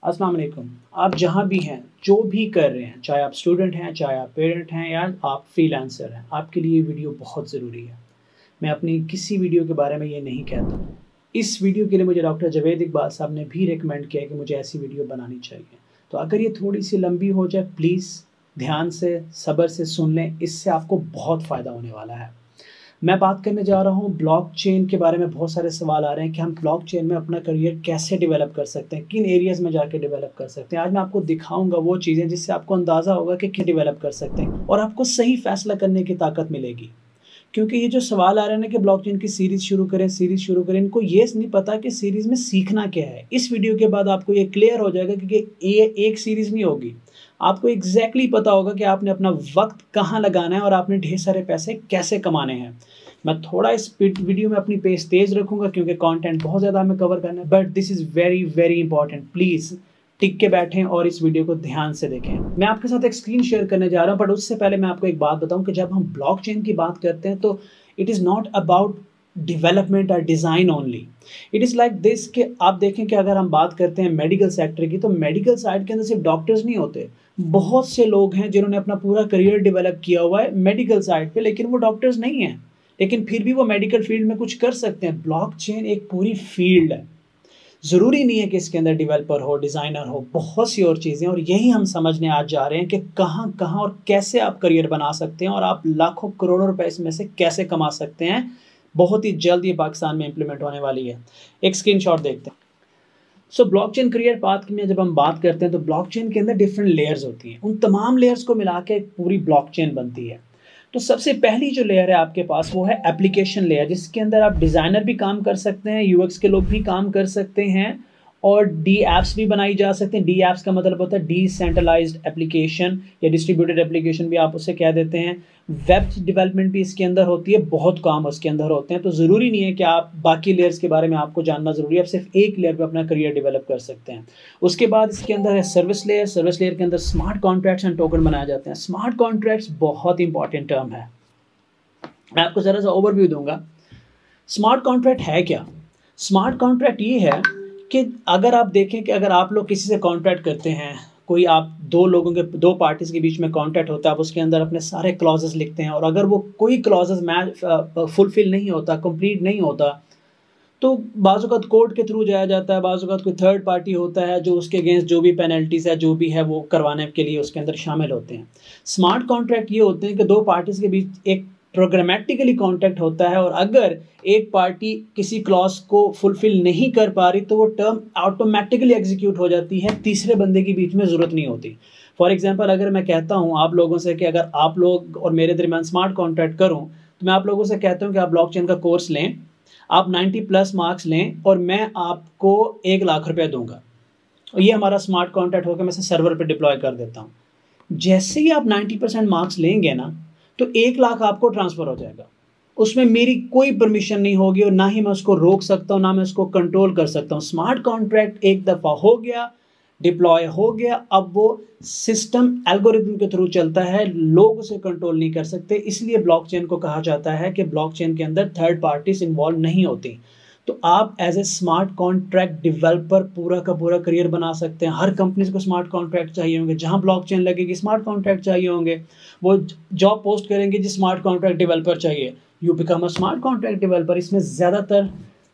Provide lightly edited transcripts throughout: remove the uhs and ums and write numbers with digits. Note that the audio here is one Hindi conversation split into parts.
अस्सलाम वालेकुम। आप जहाँ भी हैं, जो भी कर रहे हैं, चाहे आप स्टूडेंट हैं, चाहे आप पेरेंट हैं या आप फ्रीलांसर हैं, आपके लिए ये वीडियो बहुत ज़रूरी है। मैं अपनी किसी वीडियो के बारे में ये नहीं कहता। इस वीडियो के लिए मुझे डॉक्टर जावेद इकबाल साहब ने भी रिकमेंड किया है कि मुझे ऐसी वीडियो बनानी चाहिए। तो अगर ये थोड़ी-सी लंबी हो जाए, प्लीज़ ध्यान से, सब्र से सुन लें, इससे आपको बहुत फ़ायदा होने वाला है। मैं बात करने जा रहा हूँ ब्लॉकचेन के बारे में। बहुत सारे सवाल आ रहे हैं कि हम ब्लॉकचेन में अपना करियर कैसे डेवलप कर सकते हैं, किन एरियाज़ में जाके डेवलप कर सकते हैं। आज मैं आपको दिखाऊँगा वो चीज़ें जिससे आपको अंदाज़ा होगा कि क्या डेवलप कर सकते हैं और आपको सही फ़ैसला करने की ताकत मिलेगी। क्योंकि ये जो सवाल आ रहे हैं ना कि ब्लॉकचेन की सीरीज़ शुरू करें, इनको ये नहीं पता कि सीरीज़ में सीखना क्या है। इस वीडियो के बाद आपको ये क्लियर हो जाएगा कि ये एक सीरीज़ नहीं होगी। आपको एग्ज़ैक्टली पता होगा कि आपने अपना वक़्त कहाँ लगाना है और आपने ढेर सारे पैसे कैसे कमाने हैं। मैं थोड़ा इस वीडियो में अपनी पेस तेज़ रखूँगा क्योंकि कंटेंट बहुत ज़्यादा हमें कवर करना है, but this is very very important. Please टिक के बैठें और इस वीडियो को ध्यान से देखें। मैं आपके साथ एक स्क्रीन शेयर करने जा रहा हूँ, बट उससे पहले मैं आपको एक बात बताऊँ कि जब हम ब्लॉकचेन की बात करते हैं तो it is not about development और design only. It is like this कि आप देखें कि अगर हम बात करते हैं मेडिकल सेक्टर की, तो मेडिकल साइड के अंदर सिर्फ डॉक्टर्स नहीं होते। बहुत से लोग हैं जिन्होंने अपना पूरा करियर डेवलप किया हुआ है मेडिकल साइड पे, लेकिन वो डॉक्टर्स नहीं हैं, लेकिन फिर भी वो मेडिकल फील्ड में कुछ कर सकते हैं। ब्लॉकचेन एक पूरी फील्ड है। ज़रूरी नहीं है कि इसके अंदर डेवलपर हो, डिज़ाइनर हो, बहुत सी और चीज़ें, और यही हम समझने आज जा रहे हैं कि कहाँ और कैसे आप करियर बना सकते हैं और आप लाखों करोड़ों रुपए इसमें से कैसे कमा सकते हैं। बहुत ही जल्द ये पाकिस्तान में इम्प्लीमेंट होने वाली है। एक स्क्रीनशॉट देखते हैं। सो ब्लॉकचेन करियर पाथ में जब हम बात करते हैं तो ब्लॉकचेन के अंदर डिफरेंट लेयर्स होती हैं। उन तमाम लेयर्स को मिला के एक पूरी ब्लॉकचेन बनती है। तो सबसे पहली जो लेयर है आपके पास वो है एप्लीकेशन लेयर, जिसके अंदर आप डिज़ाइनर भी काम कर सकते हैं, यूएक्स के लोग भी काम कर सकते हैं और डी ऐप्स भी बनाई जा सकते हैं। डी ऐप्स का मतलब होता है डिसेंट्रलाइज्ड एप्लीकेशन या डिस्ट्रीब्यूटेड एप्लीकेशन भी आप उसे कह देते हैं। वेब डेवलपमेंट भी इसके अंदर होती है, बहुत काम उसके अंदर होते हैं। तो ज़रूरी नहीं है कि आप बाकी लेयर्स के बारे में आपको जानना ज़रूरी है, आप सिर्फ एक लेयर पे अपना करियर डेवलप कर सकते हैं। उसके बाद इसके अंदर है सर्विस लेयर। सर्विस लेयर के अंदर स्मार्ट कॉन्ट्रैक्ट्स एंड टोकन बनाए जाते हैं। स्मार्ट कॉन्ट्रैक्ट्स बहुत इंपॉर्टेंट टर्म है। मैं आपको ज़रा सा ओवरव्यू दूंगा। स्मार्ट कॉन्ट्रैक्ट है क्या? स्मार्ट कॉन्ट्रैक्ट ये है कि अगर आप देखें कि अगर आप लोग किसी से कॉन्ट्रैक्ट करते हैं, कोई आप दो पार्टीज़ के बीच में कॉन्ट्रैक्ट होता है, आप उसके अंदर अपने सारे क्लॉजेस लिखते हैं और अगर वो कोई क्लॉजेस फुलफिल नहीं होता, कंप्लीट नहीं होता, तो बाज़-औक़ात कोर्ट के थ्रू जाया जाता है। बाज़-औक़ात कोई थर्ड पार्टी होता है जो उसके अगेंस्ट जो भी पेनल्टीज़ है, जो भी है, वो करवाने के लिए उसके अंदर शामिल होते हैं। स्मार्ट कॉन्ट्रैक्ट ये होते हैं कि दो पार्टीज़ के बीच एक प्रोग्रामेटिकली कॉन्ट्रैक्ट होता है और अगर एक पार्टी किसी क्लॉज को फुलफिल नहीं कर पा रही तो वो टर्म ऑटोमेटिकली एग्जीक्यूट हो जाती है, तीसरे बंदे के बीच में ज़रूरत नहीं होती। फॉर एग्जांपल, अगर मैं कहता हूँ आप लोगों से कि अगर आप लोग और मेरे दरमियान स्मार्ट कॉन्ट्रैक्ट करूँ, तो मैं आप लोगों से कहता हूँ कि आप ब्लॉकचेन का कोर्स लें, आप 90+ मार्क्स लें और मैं आपको 1 लाख रुपया दूंगा। और ये हमारा स्मार्ट कॉन्ट्रैक्ट होकर मैं इसे सर्वर पे डिप्लॉय कर देता हूँ। जैसे ही आप 90% मार्क्स लेंगे ना, तो 1 लाख आपको ट्रांसफ़र हो जाएगा। उसमें मेरी कोई परमिशन नहीं होगी और ना ही मैं उसको रोक सकता हूँ, ना मैं उसको कंट्रोल कर सकता हूँ। स्मार्ट कॉन्ट्रैक्ट एक दफ़ा हो गया, डिप्लॉय हो गया, अब वो सिस्टम एल्गोरिथम के थ्रू चलता है, लोग उसे कंट्रोल नहीं कर सकते। इसलिए ब्लॉकचेन को कहा जाता है कि ब्लॉकचेन के अंदर थर्ड पार्टीज इन्वॉल्व नहीं होती। तो आप as a smart contract developer पूरा का पूरा करियर बना सकते हैं। हर कंपनीज को स्मार्ट कॉन्ट्रैक्ट चाहिए होंगे, जहां ब्लॉकचेन लगेगी स्मार्ट कॉन्ट्रैक्ट चाहिए होंगे। वो जॉब पोस्ट करेंगे जी स्मार्ट कॉन्ट्रैक्ट डेवलपर चाहिए, you become a smart contract developer. इसमें ज़्यादातर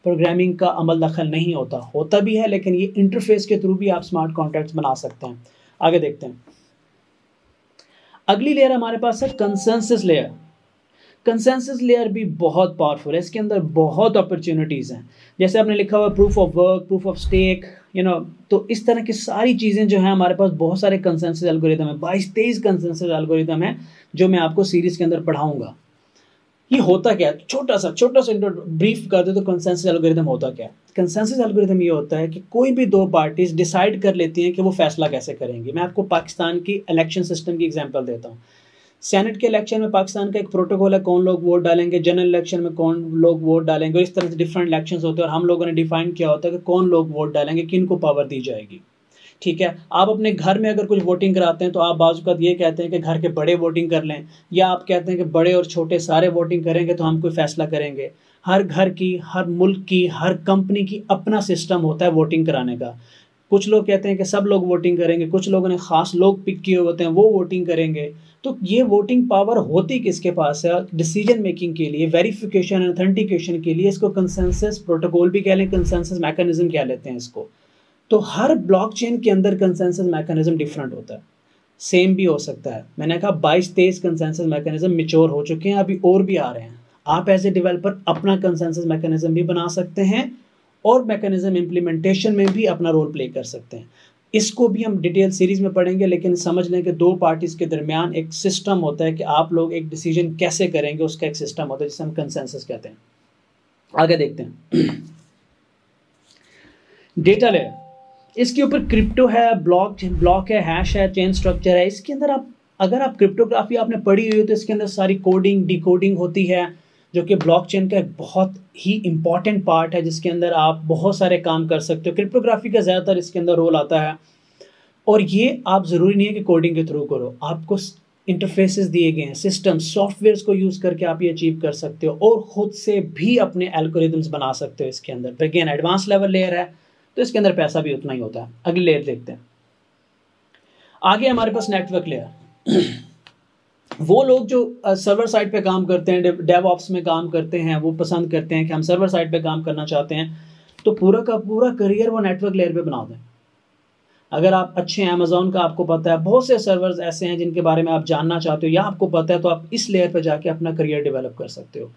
प्रोग्रामिंग का अमल दखल नहीं होता भी है, लेकिन ये इंटरफेस के थ्रू भी आप स्मार्ट कॉन्ट्रैक्ट्स बना सकते हैं। आगे देखते हैं। अगली लेयर हमारे पास है कंसेंसस लेयर। कंसेंसस लेयर भी बहुत पावरफुल है, इसके अंदर बहुत अपॉर्चुनिटीज़ हैं। जैसे आपने लिखा हुआ proof of work, proof of stake, तो इस तरह की सारी चीज़ें जो हैं हमारे पास बहुत सारे कंसेंसस एल्गोरिदम है। 22-23 कंसेंसस एल्गोरिदम है जो मैं आपको सीरीज़ के अंदर पढ़ाऊँगा। ये होता क्या है? छोटा सा ब्रीफ कर दे तो कंसेंसस एल्गोरिदम होता क्या है? कंसेंसस एल्गोरिदम ये होता है कि कोई भी दो पार्टीज डिसाइड कर लेती हैं कि वो फैसला कैसे करेंगी। मैं आपको पाकिस्तान की इलेक्शन सिस्टम की एग्जांपल देता हूँ। सेनेट के इलेक्शन में पाकिस्तान का एक प्रोटोकॉल है, कौन लोग वोट डालेंगे, जनरल इलेक्शन में कौन लोग वोट डालेंगे, इस तरह से डिफरेंट इलेक्शंस होते हैं और हम लोगों ने डिफाइन किया होता है कि कौन लोग वोट डालेंगे, किन को पावर दी जाएगी। ठीक है, आप अपने घर में अगर कुछ वोटिंग कराते हैं तो आप बाज़-औक़ात ये कहते हैं कि घर के बड़े वोटिंग कर लें, या आप कहते हैं कि बड़े और छोटे सारे वोटिंग करेंगे तो हम कोई फ़ैसला करेंगे। हर घर की, हर मुल्क की, हर कंपनी की अपना सिस्टम होता है वोटिंग कराने का। कुछ लोग कहते हैं कि सब लोग वोटिंग करेंगे, कुछ लोगों ने ख़ास लोग पिक किए होते हैं वो वोटिंग करेंगे। तो ये वोटिंग पावर होती किसके पास है? डिसीजन मेकिंग के लिए, वेरिफिकेशन, ऑथेंटिकेशन के लिए। इसको कंसेंसस प्रोटोकॉल भी कह लें, कंसेंसस मैकेनिज्म कह लेते हैं इसको। तो हर ब्लॉकचेन के अंदर कंसेंसस मैकेनिज्म डिफरेंट होता है, सेम भी हो सकता है। मैंने कहा 22-23 कंसेंसस मैकेनिज्म मैच्योर हो चुके हैं, अभी और भी आ रहे हैं। आप एज ए डेवलपर अपना कंसेंसस मैकेनिज्म भी बना सकते हैं और मैकेनिज्म इम्प्लीमेंटेशन में भी अपना रोल प्ले कर सकते हैं। इसको भी हम डिटेल सीरीज में पढ़ेंगे, लेकिन समझ लें कि दो पार्टीज के दरमियान एक सिस्टम होता है कि आप लोग एक डिसीजन कैसे करेंगे, उसका एक सिस्टम होता है जिसे हम कंसेंसस कहते हैं। आगे देखते हैं डेटा लेयर। इसके ऊपर क्रिप्टो है, ब्लॉक है, हैश है, चेन स्ट्रक्चर है। इसके अंदर अगर आप क्रिप्टोग्राफी आपने पढ़ी हुई हो तो इसके अंदर सारी कोडिंग डिकोडिंग होती है, जो कि ब्लॉकचेन का एक बहुत ही इंपॉर्टेंट पार्ट है, जिसके अंदर आप बहुत सारे काम कर सकते हो। क्रिप्टोग्राफी का ज़्यादातर इसके अंदर रोल आता है। और ये आप ज़रूरी नहीं है कि कोडिंग के थ्रू करो, आपको इंटरफेसेस दिए गए हैं, सिस्टम सॉफ्टवेयर्स को यूज़ करके आप ये अचीव कर सकते हो और ख़ुद से भी अपने एल्गोरिदम्स बना सकते हो इसके अंदर। पर अगेन एडवांस लेवल लेयर है तो इसके अंदर पैसा भी उतना ही होता है। अगली लेयर देखते हैं। आगे हमारे पास नेटवर्क लेयर। वो लोग जो सर्वर साइड पे काम करते हैं, डेवऑप्स में काम करते हैं, वो पसंद करते हैं कि हम सर्वर साइड पे काम करना चाहते हैं, तो पूरा का पूरा करियर वो नेटवर्क लेयर पे बना दें। अगर आप अच्छे हैं, अमेज़ॉन का आपको पता है, बहुत से सर्वर्स ऐसे हैं जिनके बारे में आप जानना चाहते हो या आपको पता है, तो आप इस लेयर पे जाके अपना करियर डेवलप कर सकते हो।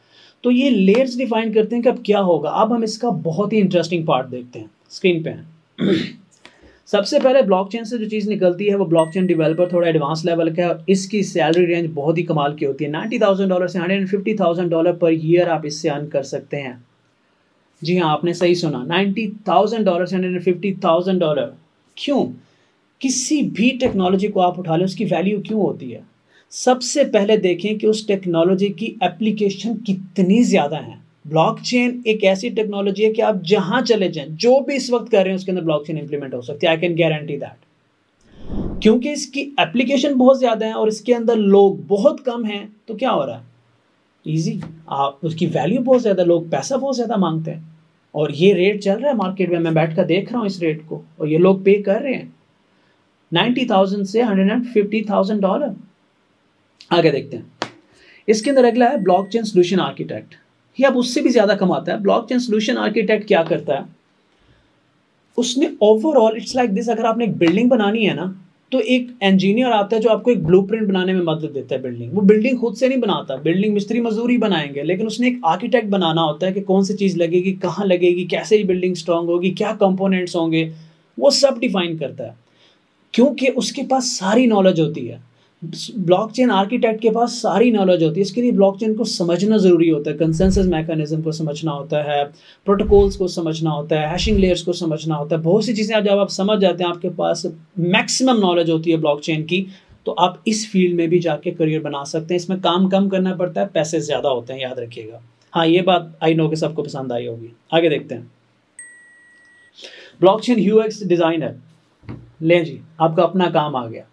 तो ये लेयर्स डिफाइन करते हैं कि अब क्या होगा। अब हम इसका बहुत ही इंटरेस्टिंग पार्ट देखते हैं, स्क्रीन पे है। सबसे पहले ब्लॉकचेन से जो चीज़ निकलती है वो ब्लॉकचेन डेवलपर थोड़ा एडवांस लेवल का है। इसकी सैलरी रेंज बहुत ही कमाल की होती है। $90,000 से $150,000 पर ईयर आप इससे अर्न कर सकते हैं। जी हाँ, आपने सही सुना, $90,000 से $150,000। क्यों? किसी भी टेक्नोलॉजी को आप उठा लें, उसकी वैल्यू क्यों होती है? सबसे पहले देखें कि उस टेक्नोलॉजी की एप्लीकेशन कितनी ज़्यादा है। ब्लॉकचेन एक ऐसी टेक्नोलॉजी है कि आप जहां चले जाएं, जो भी इस वक्त कर रहे हैं उसके अंदर ब्लॉकचेन इंप्लीमेंट हो सकती है। आई कैन गारंटी दैट, क्योंकि इसकी एप्लीकेशन बहुत ज़्यादा है और इसके अंदर लोग बहुत कम हैं। तो क्या हो रहा है? ईजी, आप उसकी वैल्यू बहुत ज़्यादा, लोग पैसा बहुत ज़्यादा मांगते हैं और ये रेट चल रहा है मार्केट में। मैं बैठ कर देख रहा हूँ इस रेट को और ये लोग पे कर रहे हैं 90,000 से $150,000। आगे देखते हैं। इसके अंदर अगला है ब्लॉकचेन सोल्यूशन आर्किटेक्ट। ये अब उससे भी ज़्यादा कमाता है। ब्लॉकचेन सोल्यूशन आर्किटेक्ट क्या करता है? उसने ओवरऑल इट्स लाइक दिस, अगर आपने एक बिल्डिंग बनानी है ना, तो एक इंजीनियर आता है जो आपको एक ब्लूप्रिंट बनाने में मदद देता है। वो बिल्डिंग खुद से नहीं बनाता, बिल्डिंग मिस्त्री मजदूरी बनाएंगे, लेकिन उसने एक आर्किटेक्ट बनाना होता है कि कौन सी चीज़ लगेगी, कहाँ लगेगी, कैसे ही बिल्डिंग स्ट्रांग होगी, क्या कंपोनेंट्स होंगे, वो सब डिफाइन करता है, क्योंकि उसके पास सारी नॉलेज होती है। ब्लॉकचेन आर्किटेक्ट के पास सारी नॉलेज होती है। इसके लिए ब्लॉकचेन को समझना ज़रूरी होता है, कंसेंसस मैकेनिज्म को समझना होता है, प्रोटोकॉल्स को समझना होता है, हैशिंग लेयर्स को समझना होता है। बहुत सी चीज़ें जब आप समझ जाते हैं, आपके पास मैक्सिमम नॉलेज होती है ब्लॉकचेन की, तो आप इस फील्ड में भी जाके करियर बना सकते हैं। इसमें काम कम करना पड़ता है, पैसे ज़्यादा होते हैं, याद रखिएगा। हाँ, ये बात आई नो कि सबको पसंद आई होगी। आगे देखते हैं। Blockchain UX designer. लें जी, आपका अपना काम आ गया।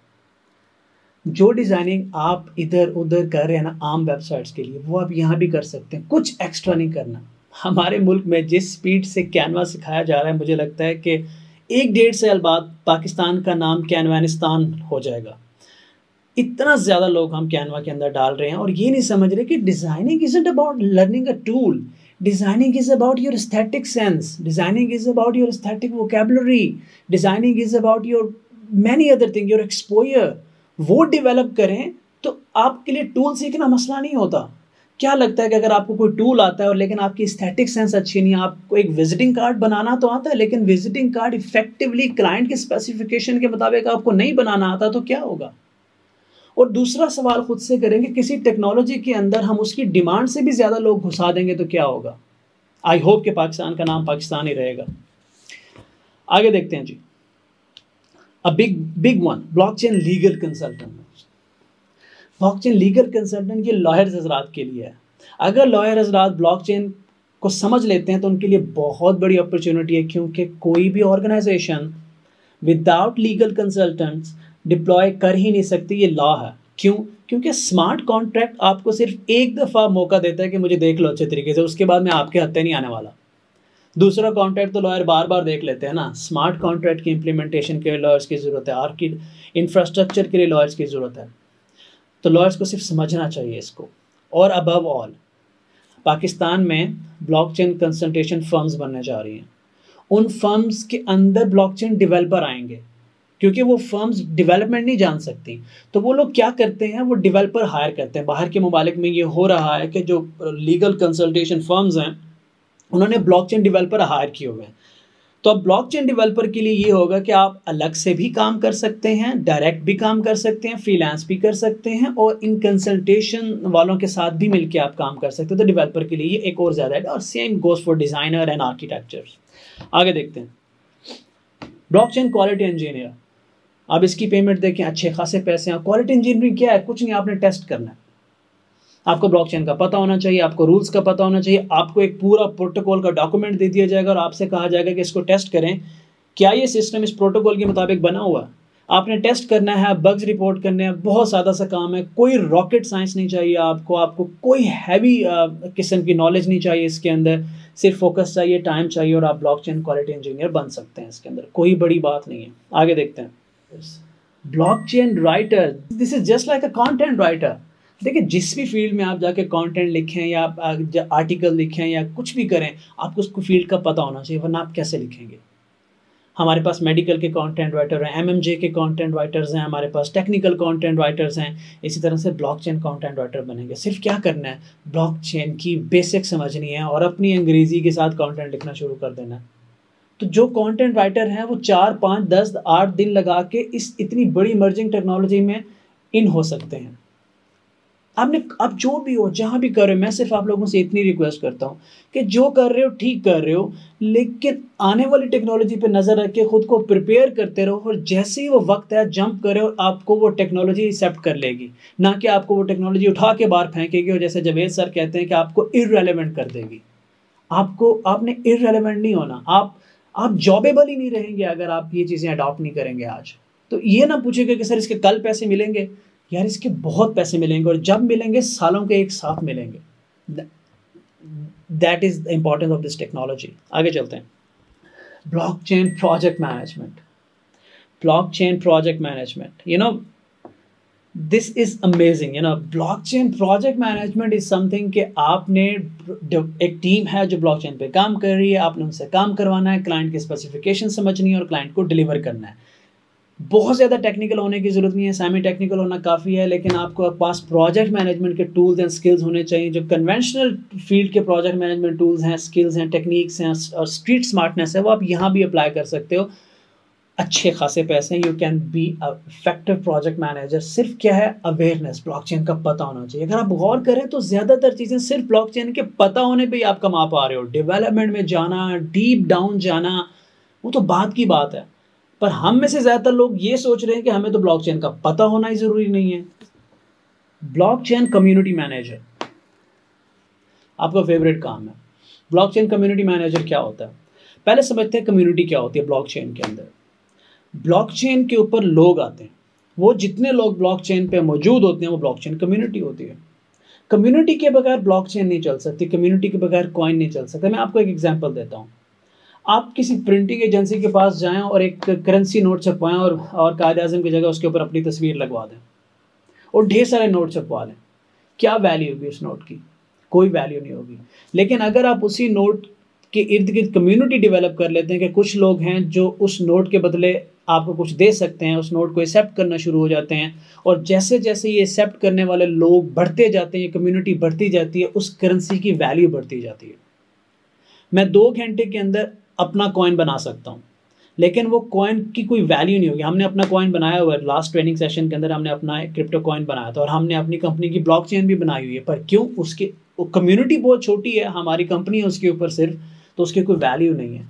जो डिज़ाइनिंग आप इधर उधर कर रहे हैं ना आम वेबसाइट्स के लिए, वो आप यहाँ भी कर सकते हैं। कुछ एक्स्ट्रा नहीं करना। हमारे मुल्क में जिस स्पीड से कैनवा सिखाया जा रहा है, मुझे लगता है कि 1-1.5 साल बाद पाकिस्तान का नाम कैनवानिस्तान हो जाएगा। इतना ज़्यादा लोग हम कैनवा के अंदर डाल रहे हैं और ये नहीं समझ रहे कि designing isn't about learning a tool. Designing is about your aesthetic sense. Designing is about your aesthetic vocabulary. Designing is about your many other things, your exposure. वो डेवलप करें तो आपके लिए टूल सीखना मसला नहीं होता। क्या लगता है कि अगर आपको कोई टूल आता है और लेकिन आपकी एस्थेटिक सेंस अच्छी नहीं है, आपको एक विजिटिंग कार्ड बनाना तो आता है, लेकिन विजिटिंग कार्ड इफेक्टिवली क्लाइंट के स्पेसिफिकेशन के मुताबिक आपको नहीं बनाना आता, तो क्या होगा? और दूसरा सवाल खुद से करेंगे, किसी टेक्नोलॉजी के अंदर हम उसकी डिमांड से भी ज़्यादा लोग घुसा देंगे तो क्या होगा? आई होप कि पाकिस्तान का नाम पाकिस्तान ही रहेगा। आगे देखते हैं जी। A big one, blockchain legal consultant. Blockchain legal consultant ये लॉयर्स हजरात के लिए है। अगर लॉयर हजरात ब्लॉकचेन को समझ लेते हैं तो उनके लिए बहुत बड़ी अपॉर्चुनिटी है, क्योंकि कोई भी organisation without legal consultants deploy कर ही नहीं सकती। ये लॉ है। क्यों? क्योंकि स्मार्ट कॉन्ट्रैक्ट आपको सिर्फ एक दफ़ा मौका देता है कि मुझे देख लो अच्छे तरीके से, उसके बाद मैं आपके हत्थे नहीं आने वाला। दूसरा कॉन्ट्रैक्ट तो लॉयर बार बार देख लेते हैं ना। स्मार्ट कॉन्ट्रैक्ट की इम्प्लीमेंटेशन के लिए लॉयर्स की ज़रूरत है, आर्की इंफ्रास्ट्रक्चर के लिए लॉयर्स की ज़रूरत है। तो लॉयर्स को सिर्फ समझना चाहिए इसको। और अबव ऑल, पाकिस्तान में ब्लॉकचेन कंसल्टेशन फर्म्स बनने जा रही हैं। उन फर्म्स के अंदर ब्लॉकचेन डेवलपर आएंगे, क्योंकि वो फर्म्स डेवलपमेंट नहीं जान सकती। तो वो लोग क्या करते हैं, वो डेवलपर हायर करते हैं। बाहर के ममालिक में ये हो रहा है कि जो लीगल कंसल्टेशन फर्म्स हैं उन्होंने ब्लॉकचेन डेवलपर हायर किए हुए हैं। तो अब ब्लॉकचेन डेवलपर के लिए ये होगा कि आप अलग से भी काम कर सकते हैं, डायरेक्ट भी काम कर सकते हैं, फ्रीलांस भी कर सकते हैं, और इन कंसल्टेशन वालों के साथ भी मिलकर आप काम कर सकते हैं। तो डेवलपर के लिए ये एक और ज़्यादा है। और same goes for designer and architecture. आगे देखते हैं, ब्लॉकचेन क्वालिटी इंजीनियर। अब इसकी पेमेंट देखें, अच्छे खासे पैसे हैं। क्वालिटी इंजीनियरिंग क्या है? कुछ नहीं, आपने टेस्ट करना है। आपको ब्लॉकचेन का पता होना चाहिए, आपको रूल्स का पता होना चाहिए, आपको एक पूरा प्रोटोकॉल का डॉक्यूमेंट दे दिया जाएगा और आपसे कहा जाएगा कि इसको टेस्ट करें, क्या ये सिस्टम इस प्रोटोकॉल के मुताबिक बना हुआ है। आपने टेस्ट करना है, बग्स रिपोर्ट करने हैं। बहुत सादा सा काम है, कोई रॉकेट साइंस नहीं चाहिए आपको कोई हैवी किस्म की नॉलेज नहीं चाहिए इसके अंदर। सिर्फ फोकस चाहिए, टाइम चाहिए, और आप ब्लॉकचेन क्वालिटी इंजीनियर बन सकते हैं। इसके अंदर कोई बड़ी बात नहीं है। आगे देखते हैं, blockchain writer, this is just like a content writer. देखिए, जिस भी फील्ड में आप जाके कंटेंट लिखें या आर्टिकल लिखें या कुछ भी करें, आपको उसको फील्ड का पता होना चाहिए, वरना आप कैसे लिखेंगे। हमारे पास मेडिकल के कंटेंट राइटर हैं, एमएमजे के कंटेंट राइटर्स हैं, हमारे पास टेक्निकल कंटेंट राइटर्स हैं। इसी तरह से ब्लॉकचेन कंटेंट राइटर बनेंगे। सिर्फ क्या करना है, ब्लॉकचेन की बेसिक समझनी है और अपनी अंग्रेजी के साथ कंटेंट लिखना शुरू कर देना है। तो जो कंटेंट राइटर हैं वो 4, 5, 10, 8 दिन लगा के इस इतनी बड़ी इमर्जिंग टेक्नोलॉजी में इन हो सकते हैं। आप जो भी हो, जहाँ भी कर रहे हो, मैं सिर्फ आप लोगों से इतनी रिक्वेस्ट करता हूँ कि जो कर रहे हो ठीक कर रहे हो, लेकिन आने वाली टेक्नोलॉजी पे नज़र रख के खुद को प्रिपेयर करते रहो। और जैसे ही वो वक्त है, जंप करे और आपको वो टेक्नोलॉजी एक्सेप्ट कर लेगी, ना कि आपको वो टेक्नोलॉजी उठा के बाहर फेंकेगी और जैसे जावेद सर कहते हैं कि आपको इररेलेवेंट कर देगी। आपने इररेलेवेंट नहीं होना, आप जॉबेबल ही नहीं रहेंगे अगर आप ये चीज़ें अडॉप्ट नहीं करेंगे आज। तो ये ना पूछेगा कि सर इसके कल पैसे मिलेंगे। यार, इसके बहुत पैसे मिलेंगे, और जब मिलेंगे सालों के एक साथ मिलेंगे। That is the importance of this technology. आगे चलते हैं, blockchain project management. Blockchain project management, this is amazing. Blockchain project management is something कि आपने एक टीम है जो ब्लॉकचेन पे काम कर रही है, आपने उनसे काम करवाना है, क्लाइंट की स्पेसिफिकेशन समझनी है और क्लाइंट को डिलीवर करना है। बहुत ज़्यादा टेक्निकल होने की ज़रूरत नहीं है, सेमी टेक्निकल होना काफ़ी है, लेकिन आपको पास प्रोजेक्ट मैनेजमेंट के टूल्स एंड स्किल्स होने चाहिए। जो कन्वेंशनल फील्ड के प्रोजेक्ट मैनेजमेंट टूल्स हैं, स्किल्स हैं, टेक्निक्स हैं और स्ट्रीट स्मार्टनेस है, वो आप यहाँ भी अप्लाई कर सकते हो। अच्छे खासे पैसे हैं। You can be a effective project manager. सिर्फ क्या है, अवेयरनेस, ब्लॉकचेन का पता होना चाहिए। अगर आप गौर करें तो ज़्यादातर चीज़ें सिर्फ ब्लॉकचेन के पता होने पे ही आप कमा पा रहे हो। डेवलपमेंट में जाना, डीप डाउन जाना, वो तो बात की बात है। पर हम में से ज़्यादातर लोग ये सोच रहे हैं कि हमें तो ब्लॉकचेन का पता होना ही ज़रूरी नहीं है। ब्लॉकचेन कम्युनिटी मैनेजर आपका फेवरेट काम है। ब्लॉकचेन कम्युनिटी मैनेजर क्या होता है? पहले समझते हैं कम्युनिटी क्या होती है। ब्लॉकचेन के अंदर ब्लॉकचेन के ऊपर लोग आते हैं, वो जितने लोग ब्लॉकचेन पे मौजूद होते हैं वो ब्लॉकचेन कम्युनिटी होती है। कम्युनिटी के बगैर ब्लॉकचेन नहीं चल सकती, कम्युनिटी के बगैर कॉइन नहीं चल सकता। मैं आपको एक एग्जांपल देता हूँ। आप किसी प्रिंटिंग एजेंसी के पास जाएं और एक करेंसी नोट छपवाएं और कायद-ए-आज़म की जगह उसके ऊपर अपनी तस्वीर लगवा दें और ढेर सारे नोट छपवा लें। क्या वैल्यू होगी उस नोट की? कोई वैल्यू नहीं होगी। लेकिन अगर आप उसी नोट के इर्द गिर्द कम्युनिटी डेवलप कर लेते हैं कि कुछ लोग हैं जो उस नोट के बदले आपको कुछ दे सकते हैं, उस नोट को एक्सेप्ट करना शुरू हो जाते हैं, और जैसे जैसे ये एक्सेप्ट करने वाले लोग बढ़ते जाते हैं, ये कम्युनिटी बढ़ती जाती है, उस करेंसी की वैल्यू बढ़ती जाती है। मैं 2 घंटे के अंदर अपना कॉइन बना सकता हूँ, लेकिन वो कॉइन की कोई वैल्यू नहीं होगी। हमने अपना कॉइन बनाया हुआ है, लास्ट ट्रेनिंग सेशन के अंदर हमने अपना क्रिप्टो कॉइन बनाया था और हमने अपनी कंपनी की ब्लॉकचेन भी बनाई हुई है। पर क्यों? उसकी कम्युनिटी बहुत छोटी है, हमारी कंपनी है उसके ऊपर सिर्फ, तो उसकी कोई वैल्यू नहीं है।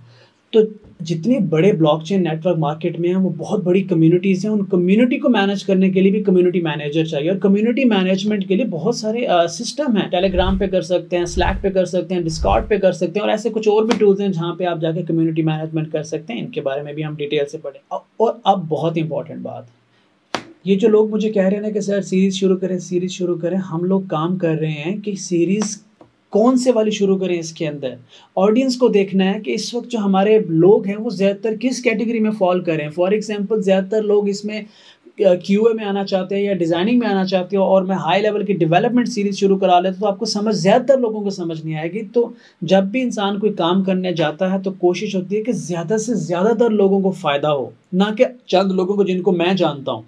तो जितने बड़े ब्लॉकचेन नेटवर्क मार्केट में हैं वो बहुत बड़ी कम्युनिटीज़ हैं। उन कम्युनिटी को मैनेज करने के लिए भी कम्युनिटी मैनेजर चाहिए, और कम्युनिटी मैनेजमेंट के लिए बहुत सारे सिस्टम हैं। टेलीग्राम पे कर सकते हैं, स्लैक पे कर सकते हैं, डिस्कॉर्ड पे कर सकते हैं, और ऐसे कुछ और भी टूल्स हैं जहाँ पे आप जाके कम्युनिटी मैनेजमेंट कर सकते हैं। इनके बारे में भी हम डिटेल से पढ़ें। और अब बहुत इंपॉर्टेंट बात, ये जो लोग मुझे कह रहे हैं ना कि सर सीरीज़ शुरू करें, सीरीज़ शुरू करें, हम लोग काम कर रहे हैं कि सीरीज़ कौन से वाली शुरू करें इसके अंदर। ऑडियंस को देखना है कि इस वक्त जो हमारे लोग हैं वो ज़्यादातर किस कैटेगरी में फॉल कर रहे हैं। फॉर एग्जांपल ज़्यादातर लोग इसमें क्यूए में आना चाहते हैं या डिज़ाइनिंग में आना चाहते हो और मैं हाई लेवल की डेवलपमेंट सीरीज़ शुरू करा लेता तो आपको समझ ज़्यादातर लोगों को समझ नहीं आएगी। तो जब भी इंसान कोई काम करने जाता है तो कोशिश होती है कि ज़्यादा से ज़्यादातर लोगों को फ़ायदा हो, ना कि चंद लोगों को जिनको मैं जानता हूँ।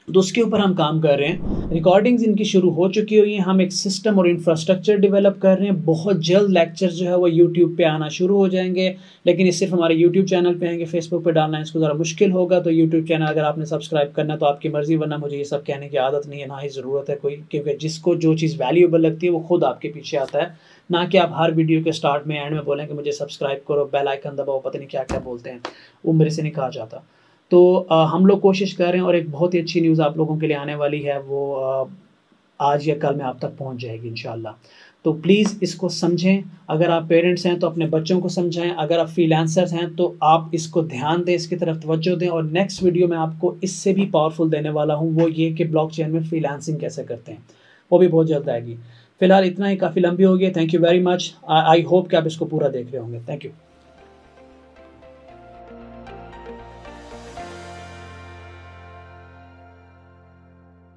तो उसके ऊपर हम काम कर रहे हैं। रिकॉर्डिंग्स इनकी शुरू हो चुकी हुई हैं। हम एक सिस्टम और इंफ्रास्ट्रक्चर डेवलप कर रहे हैं। बहुत जल्द लेक्चर जो है वो यूट्यूब पे आना शुरू हो जाएंगे, लेकिन ये सिर्फ हमारे यूट्यूब चैनल पे आएंगे। फेसबुक पे डालना इसको ज़रा मुश्किल होगा। तो यूट्यूब चैनल अगर आपने सब्सक्राइब करना है तो आपकी मर्ज़ी, वरना मुझे ये सब कहने की आदत नहीं है, ना ही ज़रूरत है कोई, क्योंकि जिसको जो चीज़ वैल्यूएबल लगती है वो खुद आपके पीछे आता है, ना कि आप हर वीडियो के स्टार्ट में एंड में बोलें कि मुझे सब्सक्राइब करो, बेल आइकन दबाओ, पता नहीं क्या क्या बोलते हैं, वो मेरे से नहीं कहा जाता। तो हम लोग कोशिश कर रहे हैं और एक बहुत ही अच्छी न्यूज़ आप लोगों के लिए आने वाली है, वो आज या कल में आप तक पहुंच जाएगी इंशाल्लाह। तो प्लीज़ इसको समझें। अगर आप पेरेंट्स हैं तो अपने बच्चों को समझाएं, अगर आप फ्रीलांसर्स हैं तो आप इसको ध्यान दें, इसकी तरफ तवज्जो दें। और नेक्स्ट वीडियो में आपको इससे भी पावरफुल देने वाला हूँ, वो ये कि ब्लॉकचेन में फ्रीलांसिंग कैसे करते हैं, वो भी बहुत जल्द आएगी। फिलहाल इतना ही, काफ़ी लंबी हो गई। Thank you very much. I hope कि आप इसको पूरा देख रहे होंगे। Thank you.